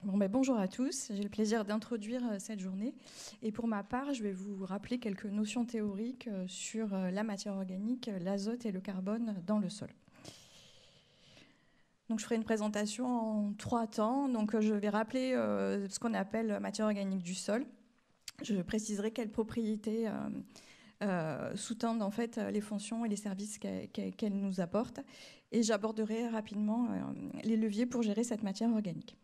Bonjour à tous, j'ai le plaisir d'introduire cette journée. Et pour ma part, je vais vous rappeler quelques notions théoriques sur la matière organique, l'azote et le carbone dans le sol. Donc, je ferai une présentation en 3 temps. Donc, je vais rappeler ce qu'on appelle matière organique du sol. Je préciserai quelles propriétés sous-tendent en fait les fonctions et les services qu'elle nous apporte. Et j'aborderai rapidement les leviers pour gérer cette matière organique.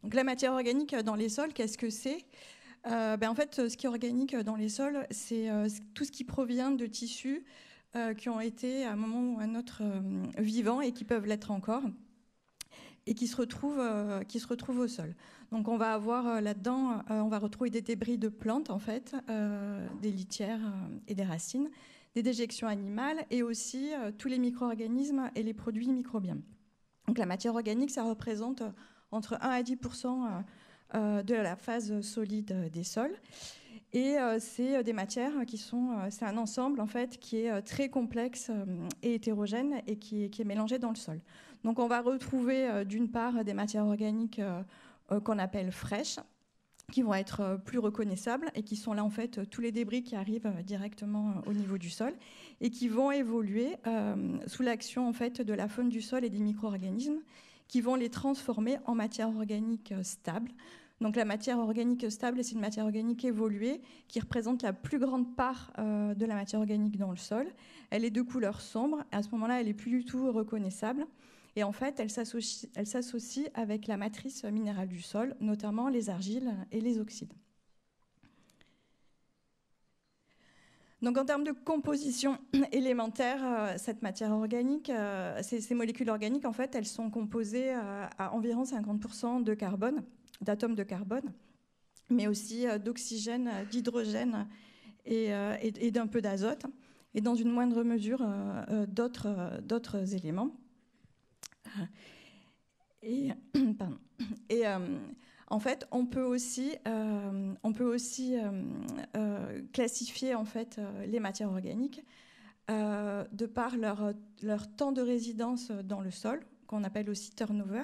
Donc la matière organique dans les sols, qu'est-ce que c'est ? En fait, ce qui est organique dans les sols, c'est tout ce qui provient de tissus qui ont été à un moment ou à un autre vivants et qui peuvent l'être encore et qui se retrouvent au sol. Donc on va avoir là-dedans, on va retrouver des débris de plantes en fait, des litières et des racines, des déjections animales et aussi tous les micro-organismes et les produits microbiens. Donc la matière organique, ça représente entre 1 à 10% de la phase solide des sols. Et c'est des matières qui sont, c'est un ensemble en fait qui est très complexe et hétérogène et qui est mélangé dans le sol. Donc on va retrouver d'une part des matières organiques qu'on appelle fraîches, qui vont être plus reconnaissables et qui sont là en fait tous les débris qui arrivent directement au niveau du sol et qui vont évoluer sous l'action en fait de la faune du sol et des micro-organismes qui vont les transformer en matière organique stable. Donc la matière organique stable, c'est une matière organique évoluée qui représente la plus grande part de la matière organique dans le sol. Elle est de couleur sombre. À ce moment-là, elle n'est plus du tout reconnaissable. Et en fait, elle s'associe avec la matrice minérale du sol, notamment les argiles et les oxydes. Donc en termes de composition élémentaire, cette matière organique, ces molécules organiques, en fait, elles sont composées à environ 50% de carbone, d'atomes de carbone, mais aussi d'oxygène, d'hydrogène et d'un peu d'azote, et dans une moindre mesure d'autres éléments. En fait, on peut aussi classifier en fait, les matières organiques de par leur temps de résidence dans le sol, qu'on appelle aussi turnover,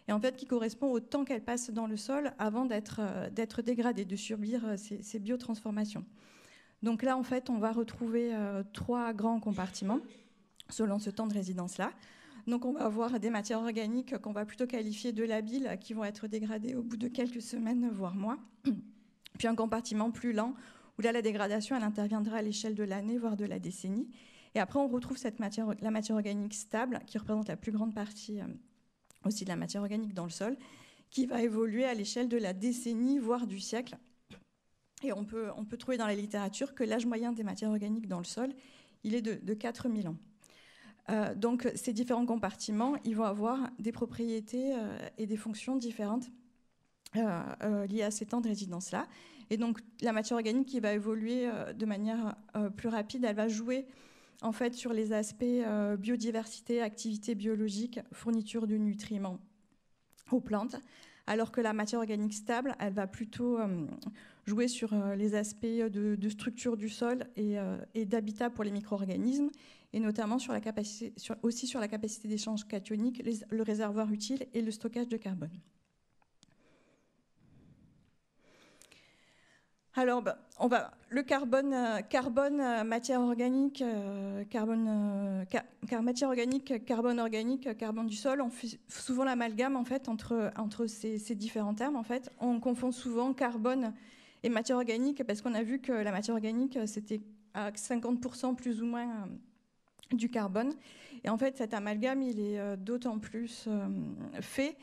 et en fait qui correspond au temps qu'elles passent dans le sol avant d'être dégradées, de subir ces biotransformations. Donc là, en fait, on va retrouver 3 grands compartiments selon ce temps de résidence-là. Donc on va avoir des matières organiques qu'on va plutôt qualifier de labiles, qui vont être dégradées au bout de quelques semaines, voire mois. Puis un compartiment plus lent, où là la dégradation elle interviendra à l'échelle de l'année, voire de la décennie. Et après on retrouve la matière organique stable, qui représente la plus grande partie aussi de la matière organique dans le sol, qui va évoluer à l'échelle de la décennie, voire du siècle. Et on peut trouver dans la littérature que l'âge moyen des matières organiques dans le sol, il est de 4000 ans. Donc ces différents compartiments, ils vont avoir des propriétés et des fonctions différentes liées à ces temps de résidence-là. Et donc la matière organique qui va évoluer de manière plus rapide, elle va jouer en fait sur les aspects biodiversité, activité biologique, fourniture de nutriments aux plantes, alors que la matière organique stable, elle va plutôt jouer sur les aspects de structure du sol et d'habitat pour les micro-organismes, et notamment aussi sur la capacité d'échange cationique, le réservoir utile et le stockage de carbone. Alors, le carbone, matière organique, matière organique, carbone organique, carbone du sol, on fait souvent l'amalgame en fait entre ces différents termes. En fait, on confond souvent carbone et matière organique parce qu'on a vu que la matière organique c'était à 50% plus ou moins du carbone. Et en fait, cet amalgame, il est d'autant plus fait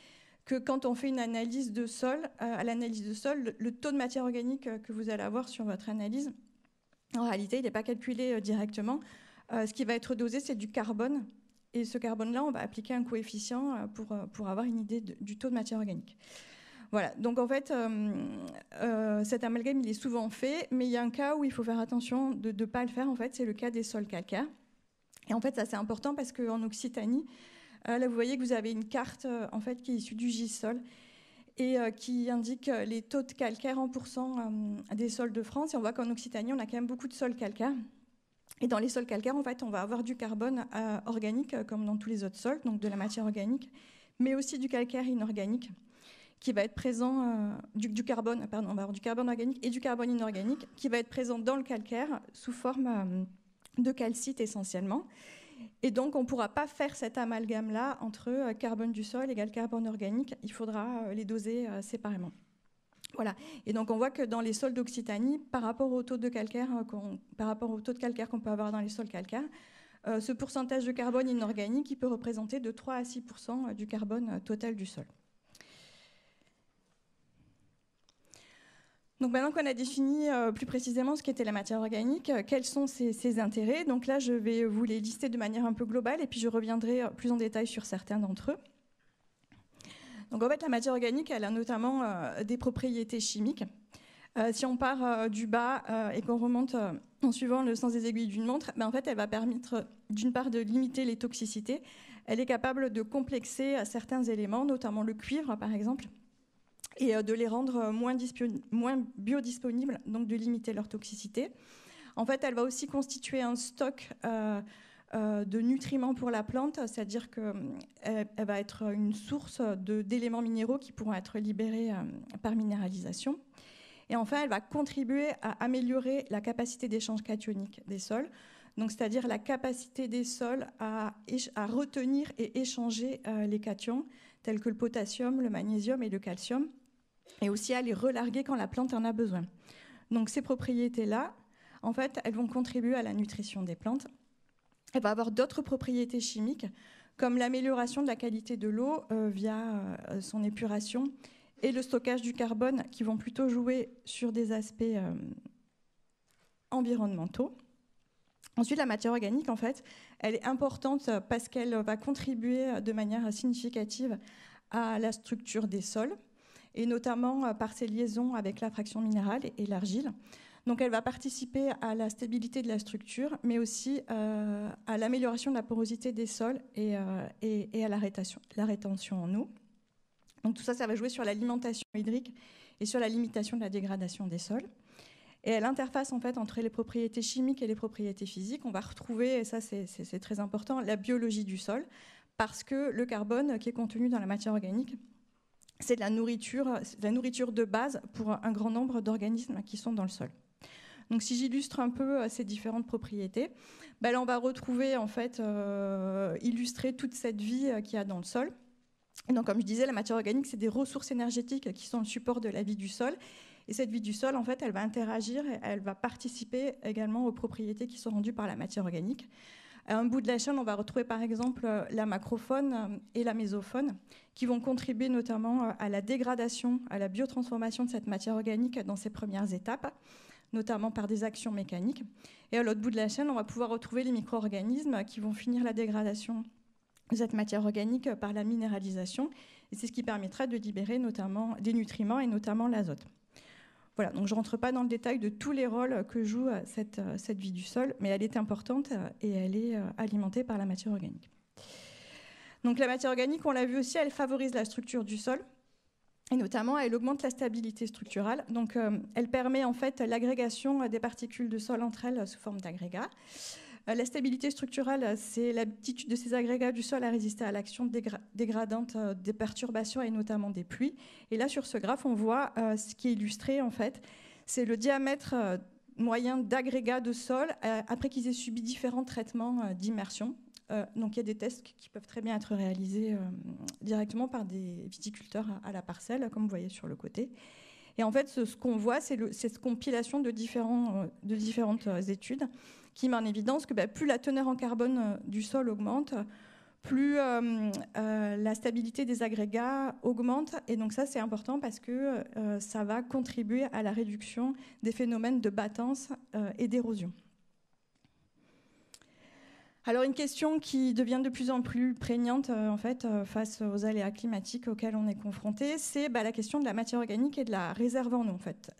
que quand on fait une analyse de sol, à l'analyse de sol, le taux de matière organique que vous allez avoir sur votre analyse, en réalité, il n'est pas calculé directement. Ce qui va être dosé, c'est du carbone. Et ce carbone-là, on va appliquer un coefficient pour avoir une idée du taux de matière organique. Voilà, donc en fait, cet amalgame, il est souvent fait, mais il y a un cas où il faut faire attention de ne pas le faire, en fait, c'est le cas des sols calcaires. Et en fait, ça c'est important parce qu'en Occitanie, là vous voyez que vous avez une carte en fait, qui est issue du GISOL et qui indique les taux de calcaire en pourcent des sols de France. Et on voit qu'en Occitanie, on a quand même beaucoup de sols calcaires. Et dans les sols calcaires, en fait, on va avoir du carbone organique, comme dans tous les autres sols, donc de la matière organique, mais aussi du calcaire inorganique. qui va être présent, du carbone, pardon, on va avoir du carbone organique et du carbone inorganique, qui va être présent dans le calcaire sous forme de calcite essentiellement. Et donc, on ne pourra pas faire cet amalgame-là entre carbone du sol égale carbone organique. Il faudra les doser séparément. Voilà. Et donc, on voit que dans les sols d'Occitanie, par rapport au taux de calcaire qu'on peut avoir dans les sols calcaires, ce pourcentage de carbone inorganique il peut représenter de 3 à 6% du carbone total du sol. Donc maintenant qu'on a défini plus précisément ce qu'était la matière organique, quels sont ses intérêts, donc là je vais vous les lister de manière un peu globale et puis je reviendrai plus en détail sur certains d'entre eux. Donc en fait la matière organique elle a notamment des propriétés chimiques. Si on part du bas et qu'on remonte en suivant le sens des aiguilles d'une montre, en fait elle va permettre d'une part de limiter les toxicités, elle est capable de complexer certains éléments, notamment le cuivre par exemple, et de les rendre moins biodisponibles, donc de limiter leur toxicité. En fait, elle va aussi constituer un stock de nutriments pour la plante, c'est-à-dire qu'elle va être une source d'éléments minéraux qui pourront être libérés par minéralisation. Et enfin, elle va contribuer à améliorer la capacité d'échange cationique des sols, donc c'est-à-dire la capacité des sols à retenir et échanger les cations, tels que le potassium, le magnésium et le calcium, et aussi à les relarguer quand la plante en a besoin. Donc ces propriétés-là, en fait, elles vont contribuer à la nutrition des plantes. Elle va avoir d'autres propriétés chimiques, comme l'amélioration de la qualité de l'eau via son épuration et le stockage du carbone, qui vont plutôt jouer sur des aspects environnementaux. Ensuite, la matière organique, en fait, elle est importante parce qu'elle va contribuer de manière significative à la structure des sols, et notamment par ses liaisons avec la fraction minérale et l'argile. Donc elle va participer à la stabilité de la structure, mais aussi à l'amélioration de la porosité des sols et à la rétention en eau. Donc tout ça, ça va jouer sur l'alimentation hydrique et sur la limitation de la dégradation des sols. Et à l'interface en fait, entre les propriétés chimiques et les propriétés physiques, on va retrouver, et ça c'est très important, la biologie du sol, parce que le carbone qui est contenu dans la matière organique, c'est de la nourriture de base pour un grand nombre d'organismes qui sont dans le sol. Donc, si j'illustre un peu ces différentes propriétés, là, on va retrouver, en fait, illustrer toute cette vie qu'il y a dans le sol. Et donc, comme je disais, la matière organique, c'est des ressources énergétiques qui sont le support de la vie du sol. Et cette vie du sol, en fait, elle va interagir et elle va participer également aux propriétés qui sont rendues par la matière organique. À un bout de la chaîne, on va retrouver par exemple la macrofaune et la mésofaune qui vont contribuer notamment à la dégradation, à la biotransformation de cette matière organique dans ses premières étapes, notamment par des actions mécaniques. Et à l'autre bout de la chaîne, on va pouvoir retrouver les micro-organismes qui vont finir la dégradation de cette matière organique par la minéralisation. Et c'est ce qui permettra de libérer notamment des nutriments et notamment l'azote. Voilà, donc je ne rentre pas dans le détail de tous les rôles que joue cette vie du sol, mais elle est importante et elle est alimentée par la matière organique. Donc la matière organique, on l'a vu aussi, elle favorise la structure du sol et notamment elle augmente la stabilité structurale. Donc elle permet en fait l'agrégation des particules de sol entre elles sous forme d'agrégats. La stabilité structurale, c'est l'aptitude de ces agrégats du sol à résister à l'action dégradante des perturbations et notamment des pluies. Et là, sur ce graphe, on voit ce qui est illustré, en fait. C'est le diamètre moyen d'agrégats de sol après qu'ils aient subi différents traitements d'immersion. Donc, il y a des tests qui peuvent très bien être réalisés directement par des viticulteurs à la parcelle, comme vous voyez sur le côté. Et en fait, ce qu'on voit, c'est cette compilation de différentes études qui met en évidence que plus la teneur en carbone du sol augmente, plus la stabilité des agrégats augmente. Et donc ça, c'est important parce que ça va contribuer à la réduction des phénomènes de battance et d'érosion. Alors une question qui devient de plus en plus prégnante en fait, face aux aléas climatiques auxquels on est confronté, c'est la question de la matière organique et de la réserve en eau. En fait.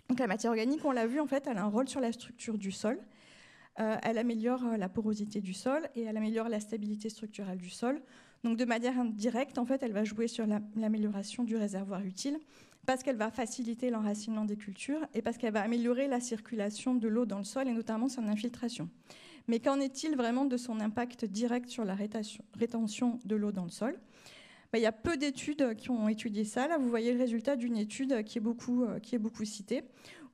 Donc la matière organique, on l'a vu, en fait, elle a un rôle sur la structure du sol. Elle améliore la porosité du sol et elle améliore la stabilité structurelle du sol. Donc de manière indirecte, en fait, elle va jouer sur l'amélioration du réservoir utile parce qu'elle va faciliter l'enracinement des cultures et parce qu'elle va améliorer la circulation de l'eau dans le sol et notamment son infiltration. Mais qu'en est-il vraiment de son impact direct sur la rétention de l'eau dans le sol ? il y a peu d'études qui ont étudié ça. Là, vous voyez le résultat d'une étude qui est beaucoup citée,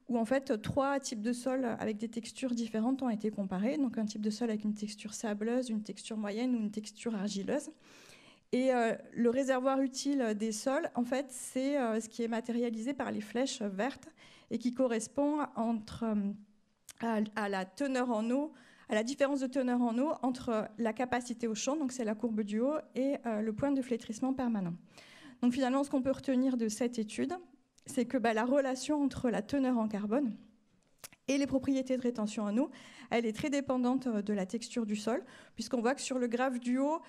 où en fait 3 types de sols avec des textures différentes ont été comparés. Donc un type de sol avec une texture sableuse, une texture moyenne ou une texture argileuse. Et le réservoir utile des sols, en fait, c'est ce qui est matérialisé par les flèches vertes et qui correspond à la teneur en eau, à la différence de teneur en eau entre la capacité au champ, donc c'est la courbe du haut, et le point de flétrissement permanent. Donc finalement, ce qu'on peut retenir de cette étude, c'est que la relation entre la teneur en carbone et les propriétés de rétention en eau, elle est très dépendante de la texture du sol, puisqu'on voit que sur le graphe du haut,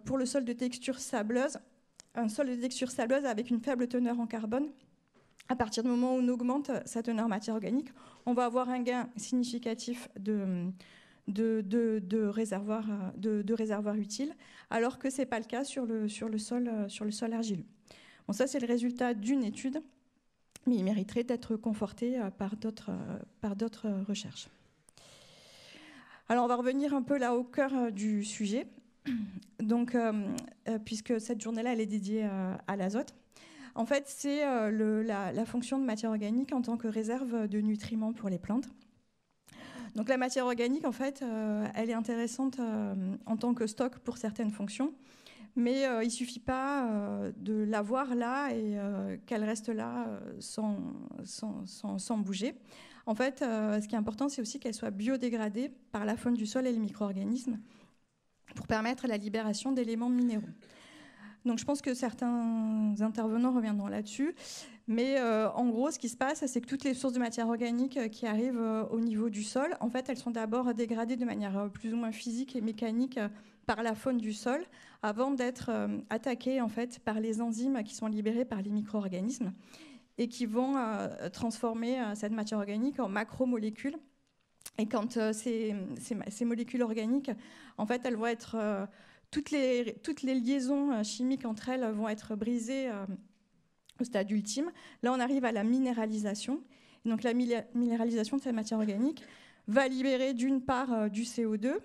pour le sol de texture sableuse, un sol de texture sableuse avec une faible teneur en carbone, à partir du moment où on augmente sa teneur en matière organique, on va avoir un gain significatif de réservoir utile, alors que ce n'est pas le cas sur le sol argileux. Bon, ça, c'est le résultat d'une étude, mais il mériterait d'être conforté par d'autres recherches. Alors, on va revenir un peu là au cœur du sujet, donc, puisque cette journée-là, elle est dédiée à l'azote. En fait, c'est la fonction de matière organique en tant que réserve de nutriments pour les plantes. Donc la matière organique, en fait, elle est intéressante en tant que stock pour certaines fonctions, mais il ne suffit pas de l'avoir là et qu'elle reste là sans bouger. En fait, ce qui est important, c'est aussi qu'elle soit biodégradée par la faune du sol et les micro-organismes pour permettre la libération d'éléments minéraux. Donc je pense que certains intervenants reviendront là-dessus. Mais en gros, ce qui se passe, c'est que toutes les sources de matière organique qui arrivent au niveau du sol, en fait, elles sont d'abord dégradées de manière plus ou moins physique et mécanique par la faune du sol, avant d'être attaquées en fait, par les enzymes qui sont libérées par les micro-organismes et qui vont transformer cette matière organique en macromolécules. Et quand ces molécules organiques, en fait, elles vont être... toutes les liaisons chimiques entre elles vont être brisées au stade ultime. Là, on arrive à la minéralisation. Et donc, la minéralisation de cette matière organique va libérer d'une part du CO2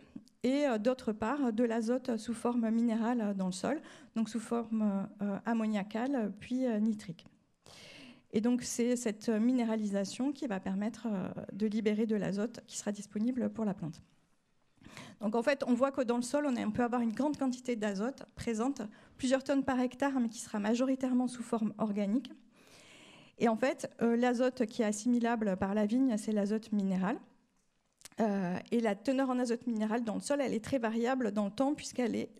et d'autre part de l'azote sous forme minérale dans le sol, donc sous forme ammoniacale puis nitrique. Et donc, c'est cette minéralisation qui va permettre de libérer de l'azote qui sera disponible pour la plante. Donc en fait, on voit que dans le sol, on peut avoir une grande quantité d'azote présente, plusieurs tonnes par hectare, mais qui sera majoritairement sous forme organique. Et en fait, l'azote qui est assimilable par la vigne, c'est l'azote minéral. Et la teneur en azote minéral dans le sol, elle est très variable dans le temps,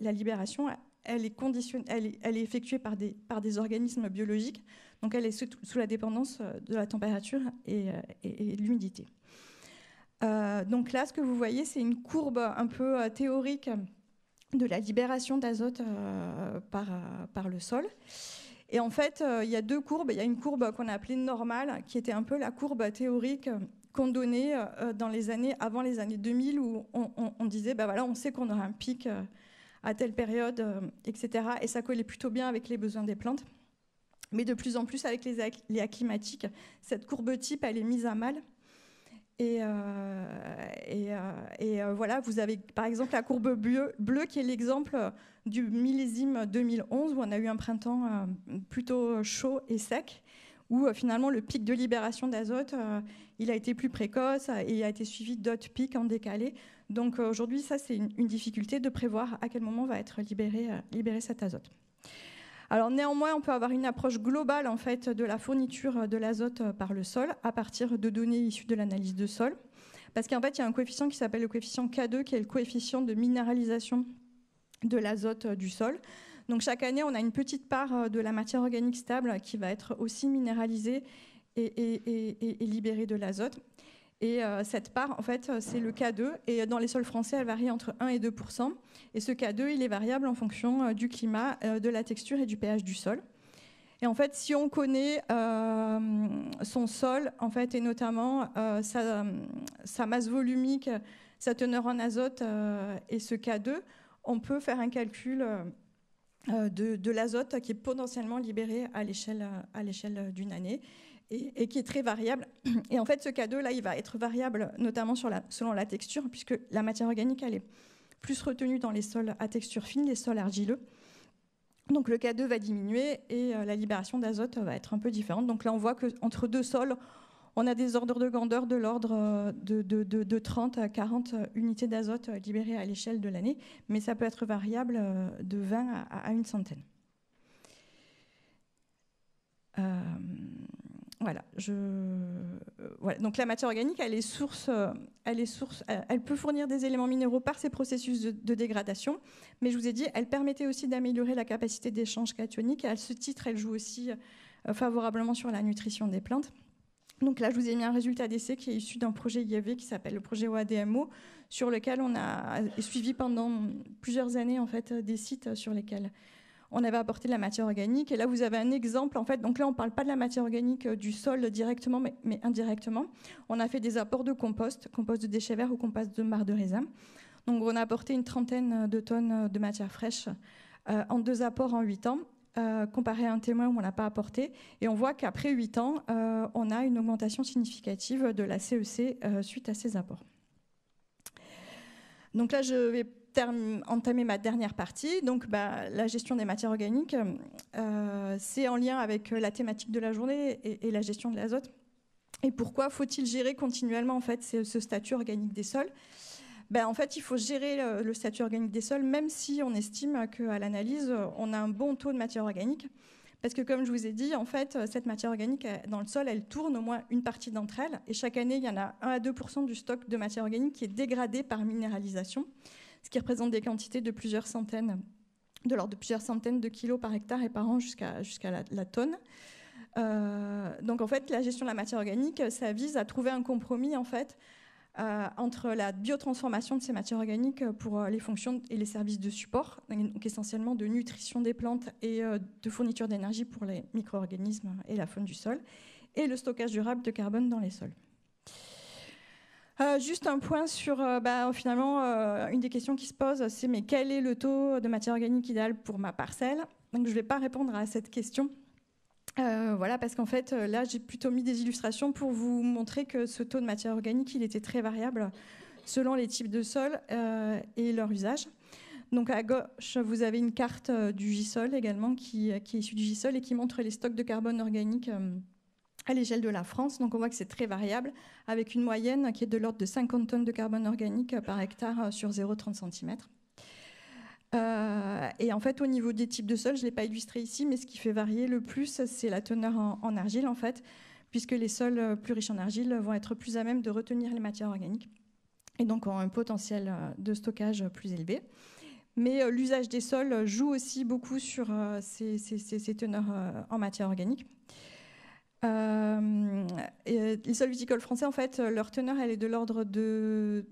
la libération, elle est effectuée par des organismes biologiques, donc elle est sous la dépendance de la température et de l'humidité. Donc là, ce que vous voyez, c'est une courbe un peu théorique de la libération d'azote par le sol. Et en fait, il y a deux courbes. Il y a une courbe qu'on a appelée normale, qui était un peu la courbe théorique qu'on donnait avant les années 2000, où on disait, voilà, on sait qu'on aura un pic à telle période, etc. Et ça collait plutôt bien avec les besoins des plantes. Mais de plus en plus, avec les aléas climatiques, cette courbe type, elle est mise à mal. Et voilà, vous avez par exemple la courbe bleue qui est l'exemple du millésime 2011 où on a eu un printemps plutôt chaud et sec, où finalement le pic de libération d'azote il a été plus précoce et il a été suivi d'autres pics en décalé. Donc aujourd'hui, ça c'est une difficulté de prévoir à quel moment va être libéré cet azote. Alors néanmoins, on peut avoir une approche globale en fait, de la fourniture de l'azote par le sol à partir de données issues de l'analyse de sol. Parce qu'en fait, il y a un coefficient qui s'appelle le coefficient K2, qui est le coefficient de minéralisation de l'azote du sol. Donc chaque année, on a une petite part de la matière organique stable qui va être aussi minéralisée et libérer de l'azote. Et cette part, en fait, c'est le K2. Et dans les sols français, elle varie entre 1 et 2%. Et ce K2, il est variable en fonction du climat, de la texture et du pH du sol. Et en fait, si on connaît son sol, en fait, et notamment sa masse volumique, sa teneur en azote et ce K2, on peut faire un calcul de l'azote qui est potentiellement libéré à l'échelle d'une année. Et qui est très variable. Et en fait, ce K2, là, il va être variable notamment selon la texture, puisque la matière organique, elle est plus retenue dans les sols à texture fine, les sols argileux. Donc le K2 va diminuer et la libération d'azote va être un peu différente. Donc là, on voit qu'entre deux sols, on a des ordres de grandeur de l'ordre de 30 à 40 unités d'azote libérées à l'échelle de l'année, mais ça peut être variable de 20 à une centaine. Voilà, voilà. Donc la matière organique, elle peut fournir des éléments minéraux par ces processus de dégradation, mais je vous ai dit, elle permettait aussi d'améliorer la capacité d'échange cationique, et à ce titre, elle joue aussi favorablement sur la nutrition des plantes. Donc là, je vous ai mis un résultat d'essai qui est issu d'un projet IAV qui s'appelle le projet OADMO, sur lequel on a suivi pendant plusieurs années en fait, des sites sur lesquels on avait apporté de la matière organique. Et là, vous avez un exemple. En fait, donc là, on ne parle pas de la matière organique du sol directement, mais indirectement. On a fait des apports de compost de déchets verts ou compost de marc de raisin. Donc, on a apporté une trentaine de tonnes de matière fraîche en 2 apports en 8 ans. Comparé à un témoin où on n'a pas apporté. Et on voit qu'après 8 ans, on a une augmentation significative de la CEC suite à ces apports. Donc là, je vais entamer ma dernière partie. Donc, la gestion des matières organiques, c'est en lien avec la thématique de la journée et la gestion de l'azote. Et pourquoi faut-il gérer continuellement en fait, ce statut organique des sols ? En fait, il faut gérer le statut organique des sols, même si on estime qu'à l'analyse, on a un bon taux de matière organique. Parce que, comme je vous ai dit, en fait, cette matière organique, dans le sol, elle tourne au moins une partie d'entre elles. Et chaque année, il y en a 1 à 2% du stock de matière organique qui est dégradé par minéralisation, ce qui représente des quantités de plusieurs centaines, de l'ordre de plusieurs centaines de kilos par hectare et par an jusqu'à la tonne. Donc, en fait, la gestion de la matière organique, ça vise à trouver un compromis, en fait, entre la biotransformation de ces matières organiques pour les fonctions et les services de support, donc essentiellement de nutrition des plantes et de fourniture d'énergie pour les micro-organismes et la faune du sol, et le stockage durable de carbone dans les sols. Juste un point sur, finalement, une des questions qui se pose, c'est mais quel est le taux de matière organique idéal pour ma parcelle ? Donc je ne vais pas répondre à cette question. Voilà, parce qu'en fait, là, j'ai plutôt mis des illustrations pour vous montrer que ce taux de matière organique, il était très variable selon les types de sols et leur usage. Donc à gauche, vous avez une carte du Gisol également, qui est issue du Gisol et qui montre les stocks de carbone organique à l'échelle de la France. Donc on voit que c'est très variable, avec une moyenne qui est de l'ordre de 50 tonnes de carbone organique par hectare sur 0,30 cm. Et en fait, au niveau des types de sols, je ne l'ai pas illustré ici, mais ce qui fait varier le plus, c'est la teneur en argile, en fait, puisque les sols plus riches en argile vont être plus à même de retenir les matières organiques et donc ont un potentiel de stockage plus élevé. Mais l'usage des sols joue aussi beaucoup sur ces teneurs en matière organique. Et les sols viticoles français, en fait, leur teneur, elle est de l'ordre de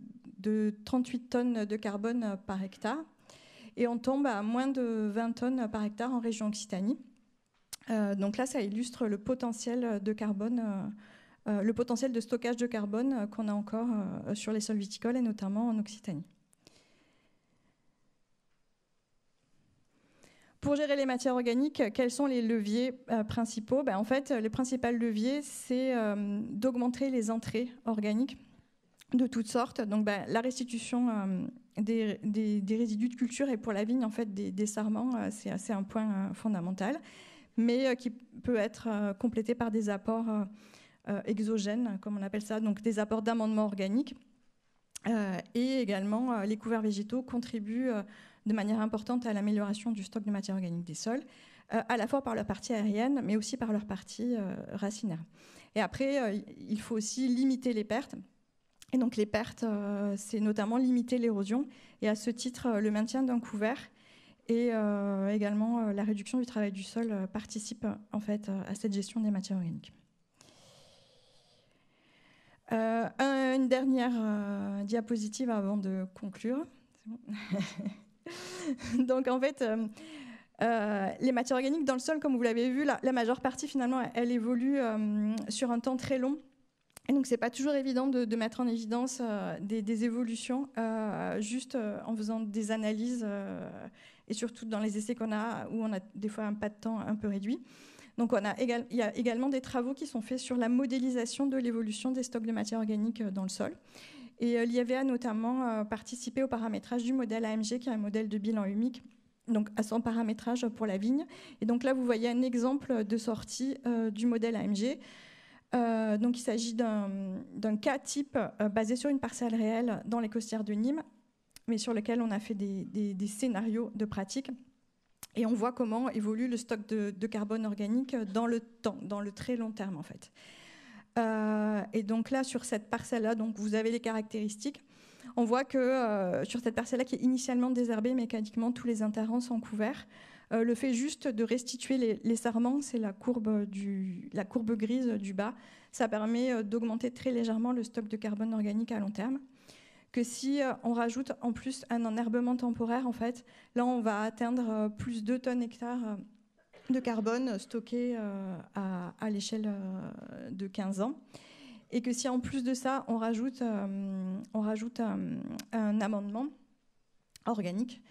38 tonnes de carbone par hectare. Et on tombe à moins de 20 tonnes par hectare en région Occitanie. Donc là, ça illustre le potentiel de carbone, le potentiel de stockage de carbone qu'on a encore sur les sols viticoles et notamment en Occitanie. Pour gérer les matières organiques, quels sont les leviers principaux ? En fait, les principaux leviers, c'est d'augmenter les entrées organiques de toutes sortes. Donc, la restitution des résidus de culture et pour la vigne, en fait, des sarments, c'est un point fondamental, mais qui peut être complété par des apports exogènes, comme on appelle ça, donc des apports d'amendement organique. Et également, les couverts végétaux contribuent de manière importante à l'amélioration du stock de matière organique des sols, à la fois par leur partie aérienne, mais aussi par leur partie racinaire. Et après, il faut aussi limiter les pertes. Et donc les pertes, c'est notamment limiter l'érosion. Et à ce titre, le maintien d'un couvert et également la réduction du travail du sol participent en fait à cette gestion des matières organiques. Une dernière diapositive avant de conclure. Donc en fait, les matières organiques dans le sol, comme vous l'avez vu, la majeure partie finalement, elle évolue sur un temps très long. Et donc c'est pas toujours évident de mettre en évidence des évolutions juste en faisant des analyses et surtout dans les essais qu'on a où on a des fois un pas de temps un peu réduit. Donc il y a également des travaux qui sont faits sur la modélisation de l'évolution des stocks de matière organique dans le sol. Et l'IAV a notamment participé au paramétrage du modèle AMG, qui est un modèle de bilan humique donc à son paramétrage pour la vigne. Et donc là, vous voyez un exemple de sortie du modèle AMG. Donc il s'agit d'un cas type basé sur une parcelle réelle dans les costières de Nîmes, mais sur lequel on a fait des scénarios de pratique. Et on voit comment évolue le stock de carbone organique dans le temps, dans le très long terme en fait. Et donc là, sur cette parcelle-là, donc vous avez les caractéristiques. On voit que sur cette parcelle-là qui est initialement désherbée, mécaniquement, tous les interrants sont couverts. Le fait juste de restituer les sarments, c'est la courbe grise du bas, ça permet d'augmenter très légèrement le stock de carbone organique à long terme. Que si on rajoute en plus un enherbement temporaire, en fait, là on va atteindre plus de 2 tonnes hectares de carbone stocké à l'échelle de 15 ans. Et que si en plus de ça, on rajoute un amendement organique,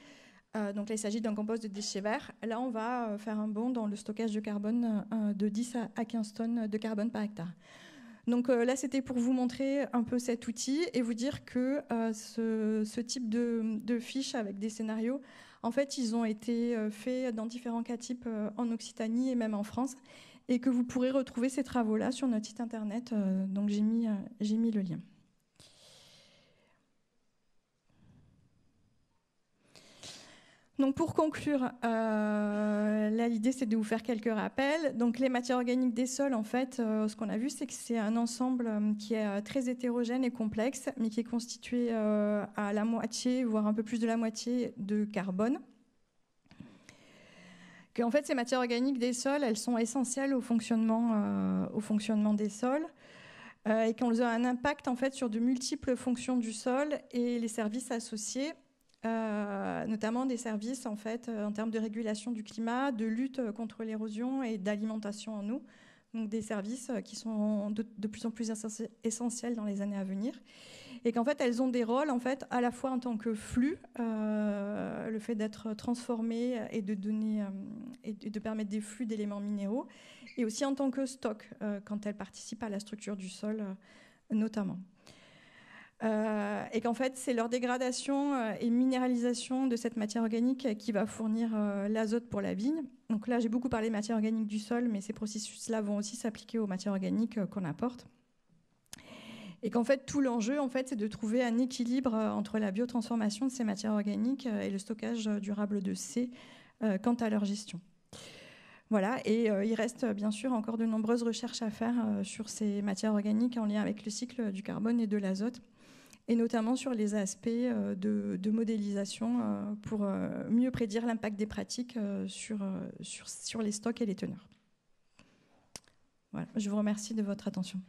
donc là il s'agit d'un compost de déchets verts, là on va faire un bond dans le stockage de carbone de 10 à 15 tonnes de carbone par hectare. Donc là, c'était pour vous montrer un peu cet outil et vous dire que ce type de fiches avec des scénarios, en fait, ils ont été faits dans différents cas types en Occitanie et même en France, et que vous pourrez retrouver ces travaux-là sur notre site internet. Donc j'ai mis le lien. Donc pour conclure, là l'idée c'est de vous faire quelques rappels. Donc les matières organiques des sols, en fait, ce qu'on a vu, c'est que c'est un ensemble qui est très hétérogène et complexe, mais qui est constitué à la moitié, voire un peu plus de la moitié de carbone. Que, en fait, ces matières organiques des sols, elles sont essentielles au fonctionnement des sols et qu'elles ont un impact en fait sur de multiples fonctions du sol et les services associés. Notamment des services en fait en termes de régulation du climat, de lutte contre l'érosion et d'alimentation en eau. Donc des services qui sont de plus en plus essentiels dans les années à venir. Et qu'en fait elles ont des rôles en fait à la fois en tant que flux, le fait d'être transformé et de donner et de permettre des flux d'éléments minéraux, et aussi en tant que stock quand elles participent à la structure du sol notamment. Et qu'en fait, c'est leur dégradation et minéralisation de cette matière organique qui va fournir l'azote pour la vigne. Donc là, j'ai beaucoup parlé de matière organique du sol, mais ces processus-là vont aussi s'appliquer aux matières organiques qu'on apporte. Et qu'en fait, tout l'enjeu, en fait, c'est de trouver un équilibre entre la biotransformation de ces matières organiques et le stockage durable de ces quant à leur gestion. Voilà, et il reste bien sûr encore de nombreuses recherches à faire sur ces matières organiques en lien avec le cycle du carbone et de l'azote, et notamment sur les aspects de modélisation pour mieux prédire l'impact des pratiques sur les stocks et les teneurs. Voilà, je vous remercie de votre attention.